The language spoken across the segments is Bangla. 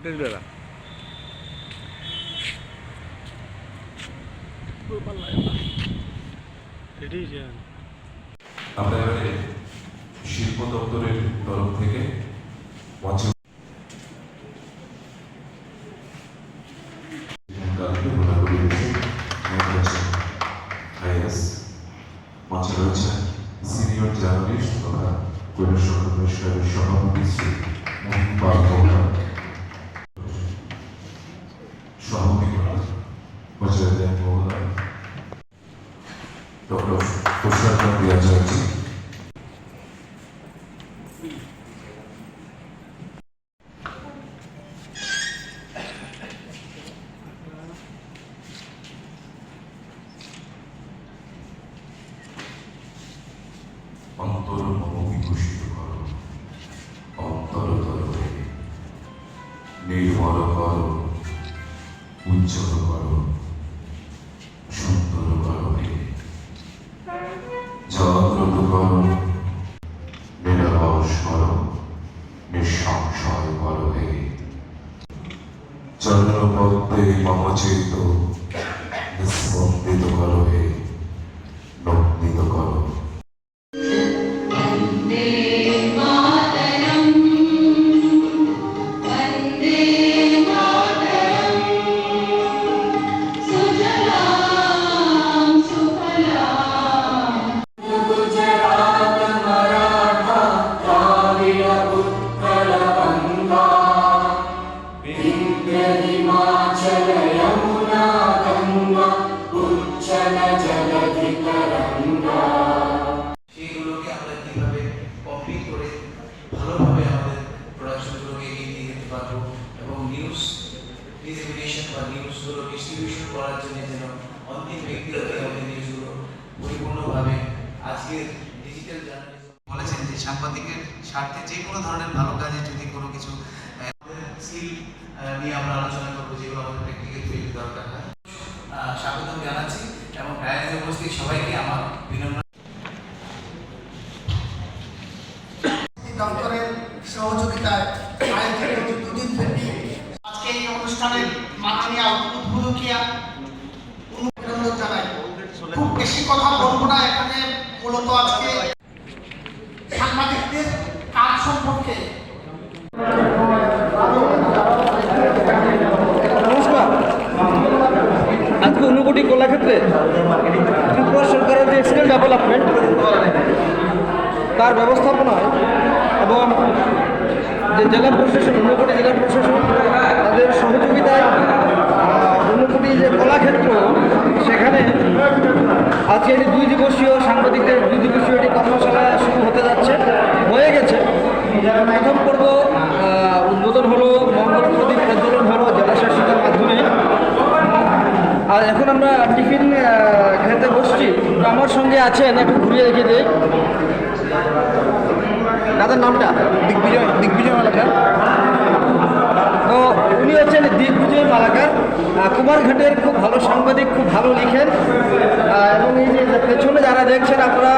আপনাদের শিল্প দপ্তরের তরফ থেকে মঞ্চে মঞ্চে রয়েছেন সিনিয়র জার্নালিস্ট তথা কৈলাস পুরস্কারের সভাপতি শ্রী মোহন পাল সহমিতা বজায় দেন মহোদয় ডক্টর তুষার চন্দ্র আচার্য অন্তর মম বিকশিত করো অন্তরতর হয়ে নির্মল করো উজ্জ্বল করো সুন্দর করো হে জাগ্রত করো নিরলস করো নিঃসংশয় করো হে চন্দ্রপদ্মে মম চেত নিস্পন্দিত করো হে নন্দিত করো সেগুলোকে আমরা কিভাবে কপি করে ভালোভাবে আমাদের প্রোডাকশনগুলোকে এগিয়ে নিয়ে যেতে পারবো এবং নিউজ ডিসেমিনেশন বা নিউজগুলো ডিস্ট্রিবিউশন করার জন্য যেন অন্তিম ব্যক্তির হাতে আমাদের নিউজগুলো পরিপূর্ণভাবে আজকের ডিজিটাল জার্নালিজম বলেছেন যে সাংবাদিকের স্বার্থে যে কোনো ধরনের ভালো কাজে যদি কোনো কিছু স্কিল নিয়ে আমরা আলোচনা করবো যেগুলো আমাদের প্র্যাকটিক্যাল ফিল্ড দরকার হয় স্বাগতম জানাচ্ছি এবং ডায়াসে উপস্থিত সবাইকে আমার বিনম্র দপ্তরের সহযোগিতায় আয়োজিত দুদিন ব্যাপী আজকে এই অনুষ্ঠানের মাননীয় উদ্বোধকিয়া অভিনন্দন জানাই। খুব বেশি কথা বলবো না, এখানে মূলত আজকে সাংবাদিকদের কাজ সম্পর্কে নমস্কার। আজকে ঊনকোটি কলাক্ষেত্রে ত্রিপুরা সরকারের যে স্কিল ডেভেলপমেন্ট তার ব্যবস্থাপনায় এবং যে জেলা প্রশাসন ঊনকোটি জেলা প্রশাসন তাদের সহযোগিতায় ঊনকোটি যে কলাক্ষেত্র সেখানে আজকে এটি 2 দিবসীয় সাংবাদিকদের 2 দিবসীয় এটি কর্মশালা শুরু হতে যাচ্ছে, হয়ে গেছে। প্রথম পর্ব উদ্বোধন হলো, মঙ্গল প্রদীপ প্রজ্বলন হলো জেলা শাসকের মাধ্যমে। আর এখন আমরা টিফিন খেতে বসছি। তো আমার সঙ্গে আছেন, একটু ঘুরিয়ে রেখে দিই দাদার নামটা দিগ্বিজয় মালাকার। তো উনি হচ্ছেন দিগ্বিজয় মালাকার, কুমারঘাটের খুব ভালো সাংবাদিক, খুব ভালো লিখেন। এবং এই যে পেছনে যারা দেখছেন আপনারা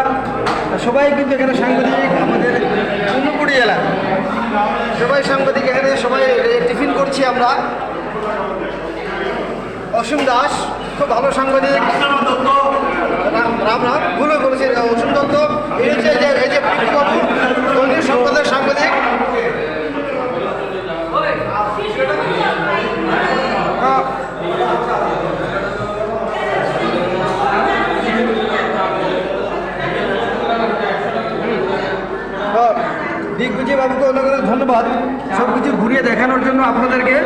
সবাই কিন্তু এখানে সাংবাদিক, আমাদের ঊনকোটি জেলা সবাই সাংবাদিক। এখানে সবাই টিফিন করছি আমরা। অসীম দাস খুব ভালো সাংবাদিক, রাম ভুল বলেছি, অসীম দত্ত এই যে বাবু দলীয় সম্পাদক সাংবাদিক। দিগ্বিজয় বাবুকে অনেক অনেক ধন্যবাদ সব কিছু ঘুরিয়ে দেখানোর জন্য আপনাদেরকে।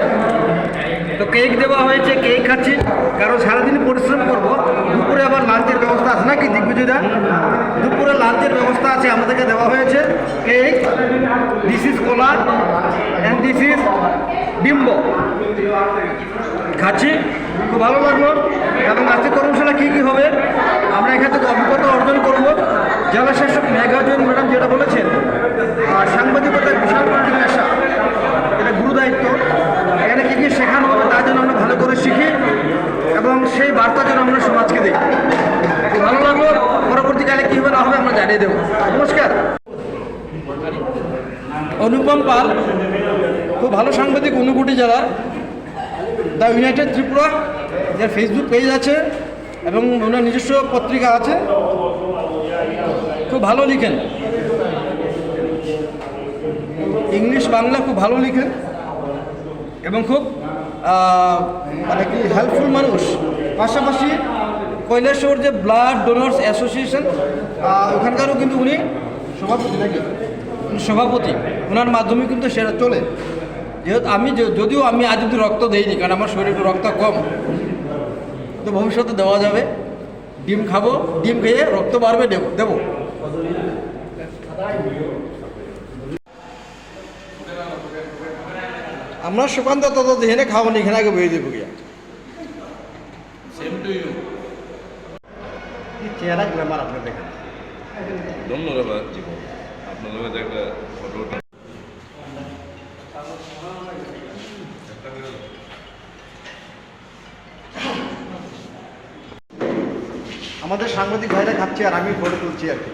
তো কেক দেওয়া হয়েছে, কেক খাচ্ছি, কারণ সারাদিন পরিশ্রম করব। দুপুরে আবার লাঞ্চের ব্যবস্থা আছে নাকি দিগ্বিজয়দা? দুপুরে লাঞ্চের ব্যবস্থা আছে, আমাদেরকে দেওয়া হয়েছে cake. This is cola and this is ডিম্ব। খাচ্ছি, খুব ভালো লাগলো। এবং আজকে কর্মশালা কী কী হবে আমরা এখান থেকে অভিজ্ঞতা অর্জন করব। জেলা শাসক মেঘাজয়ন ম্যাডাম যেটা বলেছেন, সাংবাদিকতার বিশাল একটি পেশা, এটা গুরু দায়িত্ব। এখানে কী কী শেখানো হবে তার জন্য আমরা ভালো করে শিখি এবং সেই বার্তা যেন আমরা সমাজকে দিই। ভালো লাগলো। পরবর্তীকালে কী হবে না হবে আমরা জানিয়ে দেবো। নমস্কার। অনুপম পাল খুব ভালো সাংবাদিক, ঊনকোটি ঊনকোটি জেলার দ্য ইউনাইটেড ত্রিপুরা, যার ফেসবুক পেজ আছে এবং ওনার নিজস্ব পত্রিকা আছে। খুব ভালো লিখেন, ইংলিশ বাংলা খুব ভালো লিখেন এবং খুব মানে কি হেল্পফুল মানুষ। পাশাপাশি কৈলাসহর যে ব্লাড ডোনার্স অ্যাসোসিয়েশন, ওখানকারও কিন্তু উনি সভাপতি নাকি সভাপতি, ওনার মাধ্যমে কিন্তু সেটা চলে। যেহেতু আমি যদিও আমি আজ অব্দি রক্ত দেইনি, কারণ আমার শরীরে রক্ত কম, তো ভবিষ্যতে দেওয়া যাবে। ডিম খাবো, ডিম খেয়ে রক্ত বাড়বে, দেবো। আমরা সুকান্ত তত যেখানে খাবো না এখানে আগে বেরিয়ে দেবো গিয়া। চেহারা গ্ল্যামার আপনার দেখেন। ধন্যবাদ জীবন, আপনার লোকের একটা ফটো। আমাদের সাংবাদিক ভাইরা খাচ্ছে আর আমি ফটো তুলছি আর কি।